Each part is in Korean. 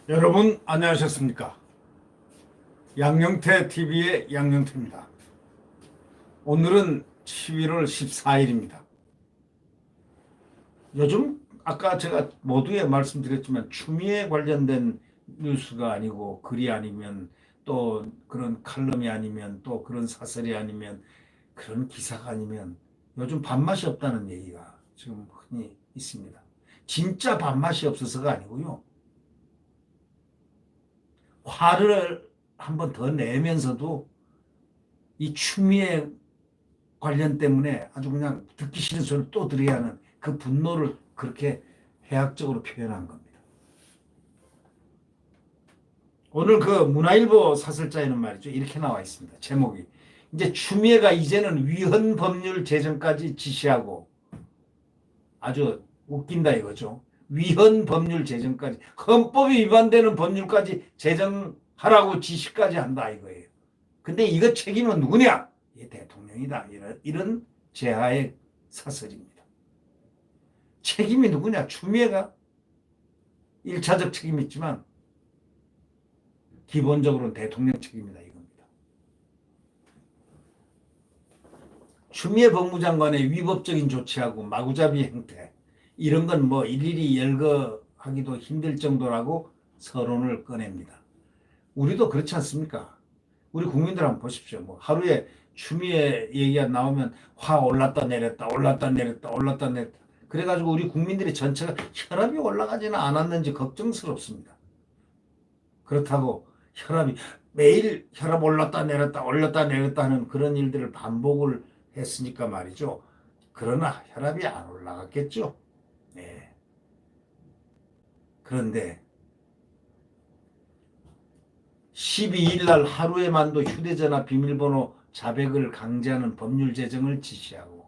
여러분 안녕하셨습니까? 양영태 TV의 양영태입니다. 오늘은 11월 14일입니다. 요즘 아까 제가 모두에 말씀드렸지만 추미애 관련된 뉴스가 아니고 글이 아니면 또 그런 칼럼이 아니면 또 그런 사설이 아니면 그런 기사가 아니면 요즘 밥맛이 없다는 얘기가 지금 흔히 있습니다. 진짜 밥맛이 없어서가 아니고요. 화를 한 번 더 내면서도 이 추미애 관련 때문에 아주 그냥 듣기 싫은 소리를 또 들어야 하는 그 분노를 그렇게 해학적으로 표현한 겁니다. 오늘 그 문화일보 사설자에는 말이죠. 이렇게 나와 있습니다. 제목이. 이제 추미애가 이제는 위헌 법률 제정까지 지시하고 아주 웃긴다 이거죠. 위헌 법률 제정까지 헌법이 위반되는 법률까지 제정하라고 지시까지 한다 이거예요. 근데 이거 책임은 누구냐? 대통령이다. 이런 제하의 사설입니다. 책임이 누구냐? 추미애가 1차적 책임이 있지만 기본적으로는 대통령 책임이다 이겁니다. 추미애 법무장관의 위법적인 조치하고 마구잡이 행태 이런 건 뭐 일일이 열거하기도 힘들 정도라고 서론을 꺼냅니다. 우리도 그렇지 않습니까? 우리 국민들 한번 보십시오. 뭐 하루에 추미애 얘기가 나오면 화 올랐다 내렸다 올랐다 내렸다 올랐다 내렸다. 그래가지고 우리 국민들이 전체가 혈압이 올라가지는 않았는지 걱정스럽습니다. 그렇다고 혈압이 매일 혈압 올랐다 내렸다 하는 그런 일들을 반복을 했으니까 말이죠. 그러나 혈압이 안 올라갔겠죠. 네. 그런데 12일 날 하루에만도 휴대전화 비밀번호 자백을 강제하는 법률 제정을 지시하고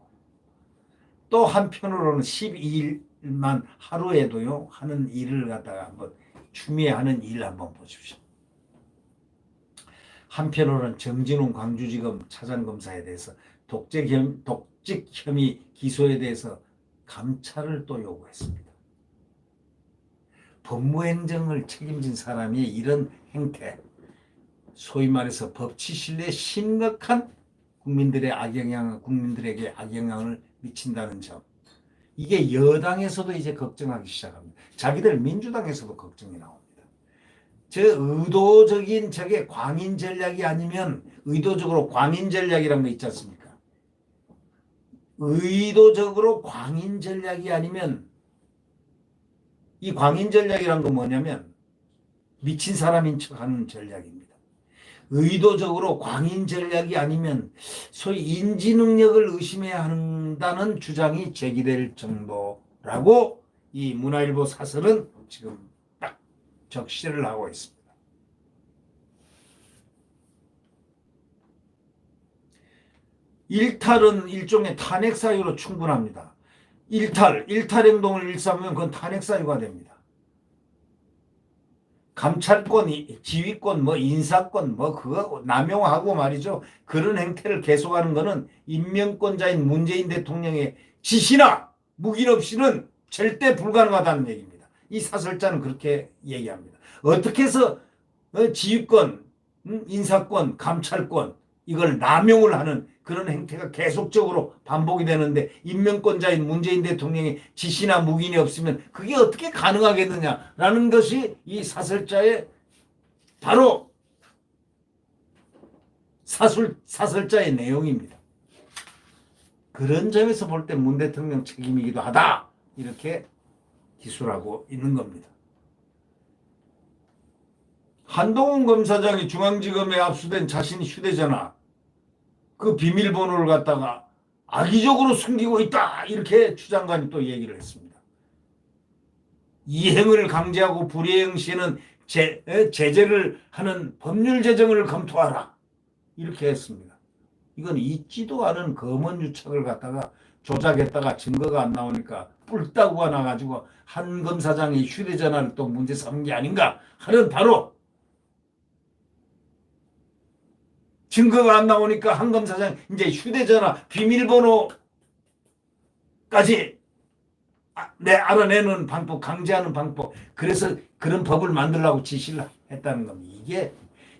또 한편으로는 12일만 하루에도요 하는 일을 갖다가 한번 추미애 하는 일 한번 보십시오. 한편으로는 정진웅 광주지검 차장검사에 대해서 독직 혐의 기소에 대해서 감찰을 또 요구했습니다. 법무행정을 책임진 사람이 이런 행태, 소위 말해서 법치 신뢰에 심각한 국민들에게 악영향을 미친다는 점. 이게 여당에서도 이제 걱정하기 시작합니다. 자기들 민주당에서도 걱정이 나옵니다. 저 의도적인 저게 광인 전략이 아니면 의도적으로 광인 전략이라는 거 있지 않습니까? 의도적으로 광인 전략이 아니면 이 광인 전략이란 건 뭐냐면 미친 사람인 척하는 전략입니다. 의도적으로 광인 전략이 아니면 소위 인지 능력을 의심해야 한다는 주장이 제기될 정도라고 이 문화일보 사설은 지금 딱 적시를 하고 있습니다. 일탈은 일종의 탄핵 사유로 충분합니다. 일탈 행동을 일삼으면 그건 탄핵 사유가 됩니다. 감찰권, 지휘권, 뭐 인사권, 뭐 그거 남용하고 말이죠. 그런 행태를 계속하는 것은 임명권자인 문재인 대통령의 지시나 묵인 없이는 절대 불가능하다는 얘기입니다. 이 사설자는 그렇게 얘기합니다. 어떻게 해서 지휘권, 인사권, 감찰권 이걸 남용을 하는 그런 행태가 계속적으로 반복이 되는데 임명권자인 문재인 대통령의 지시나 묵인이 없으면 그게 어떻게 가능하겠느냐라는 것이 이 사설자의 바로 사설자의 내용입니다. 그런 점에서 볼 때 문 대통령 책임이기도 하다 이렇게 기술하고 있는 겁니다. 한동훈 검사장이 중앙지검에 압수된 자신의 휴대전화 그 비밀번호를 갖다가 악의적으로 숨기고 있다 이렇게 추장관이 또 얘기를 했습니다. 이행을 강제하고 불이행 시에는 제재를 하는 법률 제정을 검토하라 이렇게 했습니다. 이건 있지도 않은 검언 유착을 갖다가 조작했다가 증거가 안 나오니까 뿔따구가 나가지고 한 검사장이 휴대전화를 또 문제 삼은 게 아닌가 하는 바로 증거가 안 나오니까 한 검사장 이제 휴대전화 비밀번호까지 알아내는 방법, 강제하는 방법. 그래서 그런 법을 만들라고 지시를 했다는 겁니다.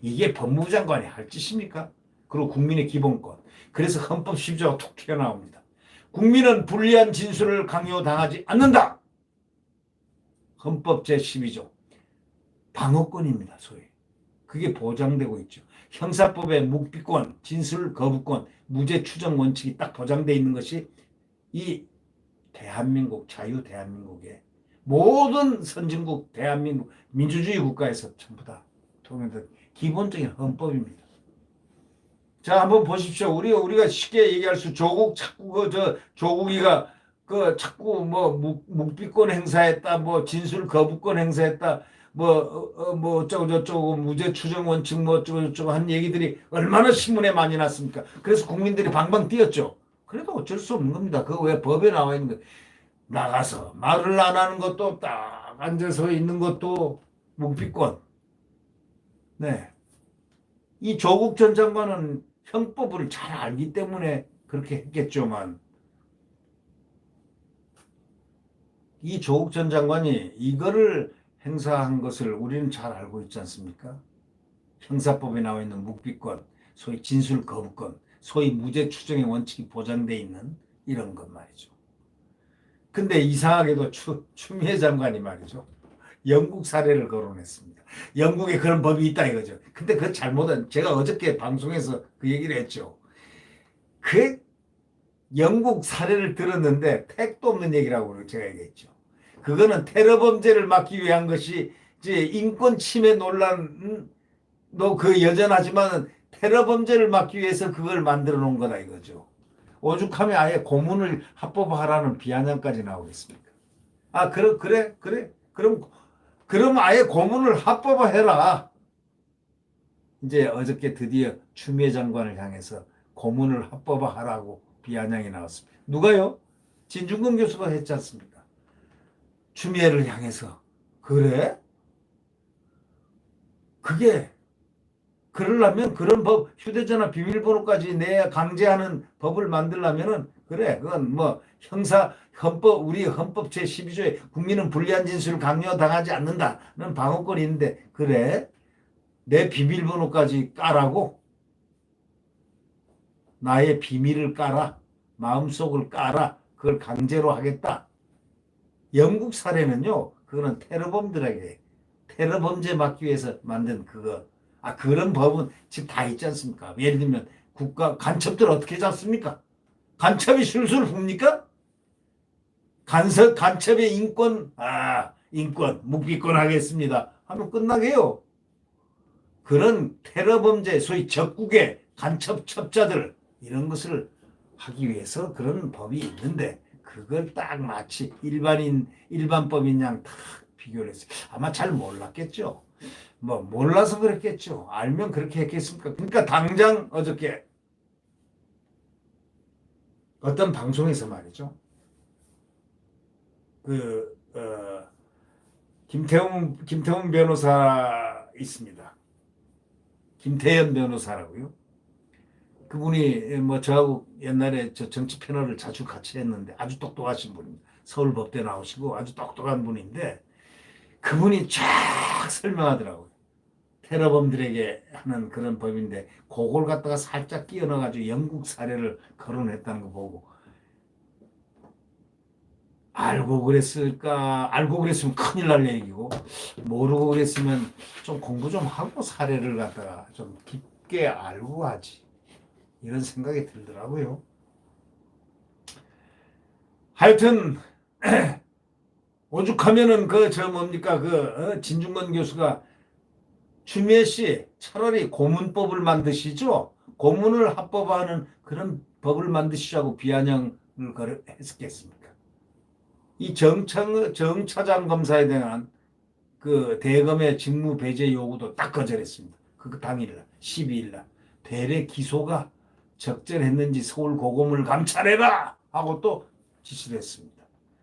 이게 법무부 장관이 할 짓입니까? 그리고 국민의 기본권. 그래서 헌법 10조가 툭 튀어나옵니다. 국민은 불리한 진술을 강요당하지 않는다. 헌법 제12조. 방어권입니다, 소위. 그게 보장되고 있죠. 형사법의 묵비권, 진술 거부권, 무죄 추정 원칙이 딱 보장되어 있는 것이 이 대한민국, 자유 대한민국의 모든 선진국, 대한민국, 민주주의 국가에서 전부 다 통용된 기본적인 헌법입니다. 자, 한번 보십시오. 우리가 쉽게 얘기할 수, 조국이가 자꾸 묵비권 행사했다, 진술 거부권 행사했다, 어쩌고 저쩌고 무죄 추정 원칙 어쩌고 저쩌고 한 얘기들이 얼마나 신문에 많이 났습니까? 그래서 국민들이 방방 뛰었죠. 그래도 어쩔 수 없는 겁니다. 그거 왜 법에 나와 있는 거. 나가서 말을 안 하는 것도 딱 앉아서 있는 것도 묵비권. 네. 이 조국 전 장관은 형법을 잘 알기 때문에 그렇게 했겠지만 이 조국 전 장관이 이거를 행사한 것을 우리는 잘 알고 있지 않습니까? 형사법에 나와 있는 묵비권, 소위 진술 거부권, 소위 무죄 추정의 원칙이 보장되어 있는 이런 것 말이죠. 근데 이상하게도 추미애 장관이 말이죠. 영국 사례를 거론했습니다. 영국에 그런 법이 있다 이거죠. 근데 그 잘못은 제가 어저께 방송에서 그 얘기를 했죠. 그 영국 사례를 들었는데 택도 없는 얘기라고 제가 얘기했죠. 그거는 테러 범죄를 막기 위한 것이 이제 인권 침해 논란도 그 여전하지만 테러 범죄를 막기 위해서 그걸 만들어 놓은 거다 이거죠. 오죽하면 아예 고문을 합법화하라는 비아냥까지 나오겠습니까? 그래. 그럼 아예 고문을 합법화해라. 이제 어저께 드디어 추미애 장관을 향해서 고문을 합법화하라고 비아냥이 나왔습니다. 누가요? 진중권 교수가 했지 않습니까? 추미애를 향해서. 그래? 그게 그러려면 그런 법, 휴대전화 비밀번호까지 내 강제하는 법을 만들려면은 그래, 그건 우리 헌법 제12조에 국민은 불리한 진술을 강요당하지 않는다는 방어권이 있는데, 그래? 내 비밀번호까지 까라고? 나의 비밀을 까라? 마음속을 까라? 그걸 강제로 하겠다? 영국 사례는요, 그거는 테러 범죄 막기 위해서 만든 그거. 그런 법은 지금 다 있지 않습니까? 예를 들면 국가 간첩들 어떻게 잡습니까? 간첩이 술술 붑니까? 간첩의 인권, 묵비권 하겠습니다. 하면 끝나게요. 그런 테러 범죄, 소위 적국의 간첩 첩자들, 이런 것을 하기 위해서 그런 법이 있는데, 그걸 딱 마치 일반법인 양 딱 비교를 했어요. 아마 잘 몰랐겠죠. 몰라서 그랬겠죠. 알면 그렇게 했겠습니까? 그러니까 당장 어저께 어떤 방송에서 말이죠. 김태훈 변호사 있습니다. 김태현 변호사라고요. 그분이 저하고 옛날에 정치 패널을 자주 같이 했는데 아주 똑똑하신 분입니다. 서울법대 나오시고 아주 똑똑한 분인데 그분이 쫙 설명하더라고요. 테러범들에게 하는 그런 법인데 그걸 갖다가 살짝 끼워 넣어가지고 영국 사례를 거론했다는 거 보고 알고 그랬으면 큰일 날 얘기고 모르고 그랬으면 좀 공부 좀 하고 사례를 갖다가 좀 깊게 알고 하지 이런 생각이 들더라고요. 하여튼 오죽하면은 진중권 교수가 추미애 씨 차라리 고문법을 만드시죠. 고문을 합법화하는 그런 법을 만드시자고 비아냥을 했었겠습니까? 이 정차장 검사에 대한 그 대검의 직무 배제 요구도 딱 거절했습니다. 그 당일날 12일날 대래 기소가 적절했는지 서울 고검을 감찰해라 하고 또 지시를 했습니다.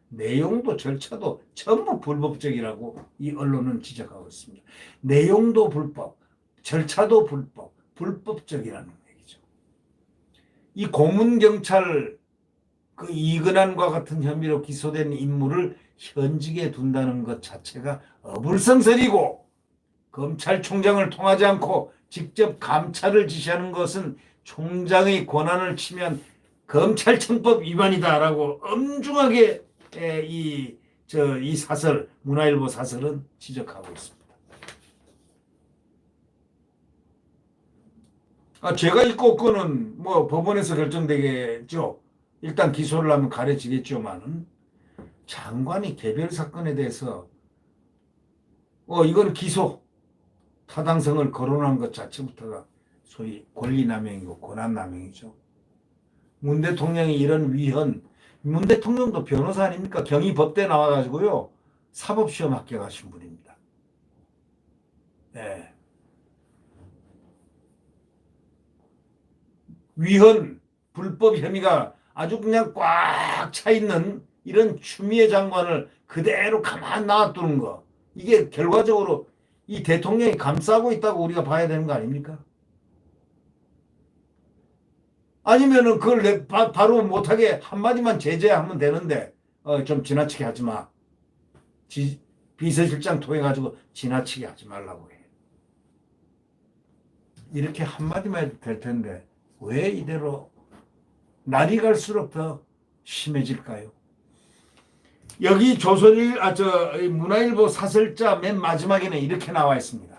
내용도 절차도 전부 불법적이라고 이 언론은 지적하고 있습니다. 내용도 불법, 절차도 불법적이라는 얘기죠. 이 고문경찰 그 이근한과 같은 혐의로 기소된 인물을 현직에 둔다는 것 자체가 어불성설이고, 검찰총장을 통하지 않고 직접 감찰을 지시하는 것은 총장의 권한을 침해한 검찰청법 위반이다라고 엄중하게 이 사설, 문화일보 사설은 지적하고 있습니다. 제가 있고 없고는 뭐 법원에서 결정되겠죠. 일단 기소를 하면 가려지겠지만은, 장관이 개별 사건에 대해서 이건 기소, 타당성을 거론한 것 자체부터가 소위 권리남용이고 권한남용이죠. 문 대통령이 이런 문 대통령도 변호사 아닙니까? 경희법대 나와가지고요, 사법시험 합격하신 분입니다. 네. 불법 혐의가 아주 그냥 꽉 차 있는 이런 추미애 장관을 그대로 가만 놔두는 거, 이게 결과적으로 이 대통령이 감싸고 있다고 우리가 봐야 되는 거 아닙니까? 아니면은 그걸 바로 못하게 한마디만 제재하면 되는데, 좀 지나치게 하지 마. 비서실장 통해가지고 지나치게 하지 말라고 해. 이렇게 한마디만 해도 될 텐데, 왜 이대로 날이 갈수록 더 심해질까요? 여기 문화일보 사설자 맨 마지막에는 이렇게 나와 있습니다.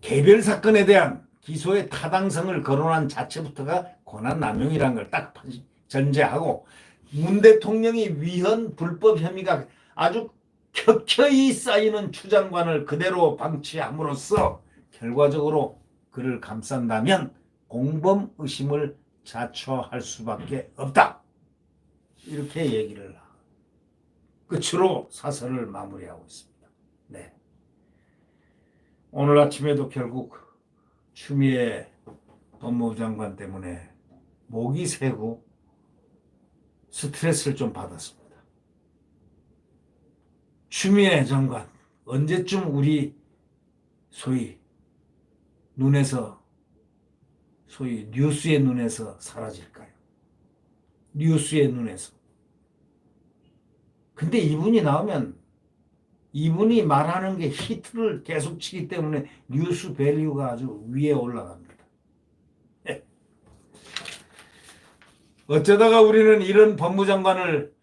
개별 사건에 대한 기소의 타당성을 거론한 자체부터가 권한남용이라는 걸 딱 전제하고, 문 대통령이 불법 혐의가 아주 켜켜이 쌓이는 추 장관을 그대로 방치함으로써 결과적으로 그를 감싼다면 공범 의심을 자초할 수밖에 없다. 이렇게 얘기를 끝으로 사설을 마무리하고 있습니다. 네. 오늘 아침에도 결국 추미애 법무부 장관 때문에 목이 새고 스트레스를 좀 받았습니다. 추미애 장관, 언제쯤 우리 소위 뉴스의 눈에서 사라질까요? 뉴스의 눈에서. 근데 이분이 나오면, 이분이 말하는 게 히트를 계속 치기 때문에 뉴스 밸류가 아주 위에 올라갑니다. 어쩌다가 우리는 이런 법무장관을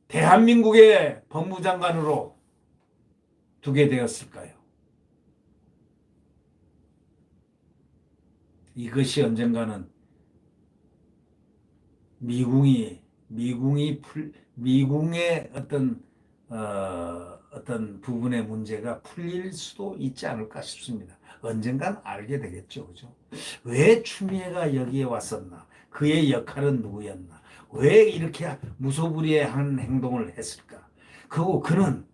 대한민국의 법무장관으로 두게 되었을까요? 이것이 언젠가는 미궁의 어떤 부분의 문제가 풀릴 수도 있지 않을까 싶습니다. 언젠간 알게 되겠죠, 그죠? 왜 추미애가 여기에 왔었나? 그의 역할은 누구였나? 왜 이렇게 무소불위한 행동을 했을까? 그리고 그는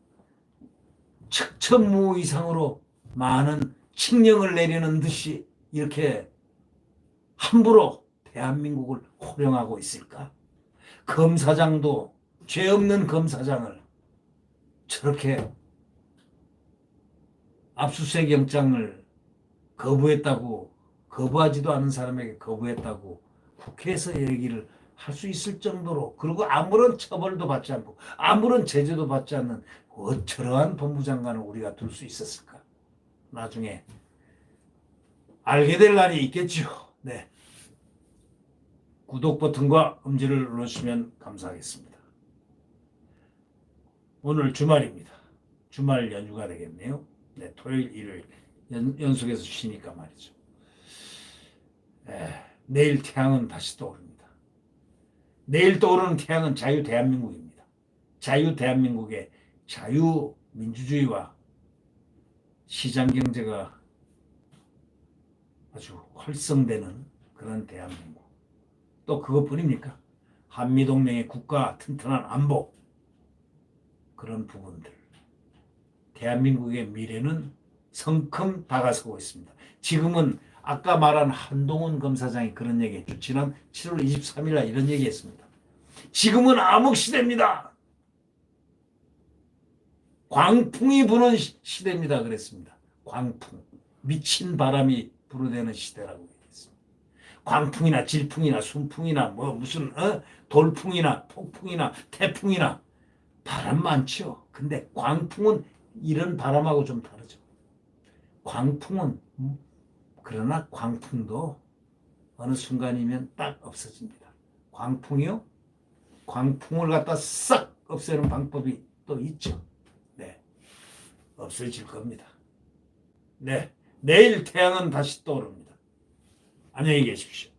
척천무 이상으로 많은 칙령을 내리는 듯이 이렇게 함부로 대한민국을 호령하고 있을까? 검사장도, 죄 없는 검사장을 저렇게 압수수색 영장을 거부하지도 않은 사람에게 거부했다고 국회에서 얘기를 할 수 있을 정도로, 그리고 아무런 처벌도 받지 않고 아무런 제재도 받지 않는 저러한 법무장관을 우리가 둘 수 있었을까? 나중에 알게 될 날이 있겠죠. 네. 구독 버튼과 음질을 눌러주시면 감사하겠습니다. 오늘 주말입니다. 주말 연휴가 되겠네요. 네, 토요일, 일요일 연속해서 쉬니까 말이죠. 내일 태양은 다시 떠오릅니다. 내일 떠오르는 태양은 자유 대한민국입니다. 자유 대한민국의 자유민주주의와 시장경제가 아주 활성되는 그런 대한민국. 또 그것뿐입니까? 한미동맹의 국가 튼튼한 안보, 그런 부분들. 대한민국의 미래는 성큼 다가서고 있습니다. 지금은 아까 말한 한동훈 검사장이 그런 얘기했죠. 지난 7월 23일 날 이런 얘기했습니다. 지금은 암흑시대입니다. 광풍이 부는 시대입니다. 그랬습니다. 광풍. 미친 바람이 불어대는 시대라고 얘기했습니다. 광풍이나 질풍이나 순풍이나 뭐 무슨 돌풍이나 폭풍이나 태풍이나 바람 많죠. 근데 광풍은 이런 바람하고 좀 다르죠. 광풍은 그러나 광풍도 어느 순간이면 딱 없어집니다. 광풍이요? 광풍을 갖다 싹 없애는 방법이 또 있죠. 네, 없어질 겁니다. 네, 내일 태양은 다시 떠오릅니다. 안녕히 계십시오.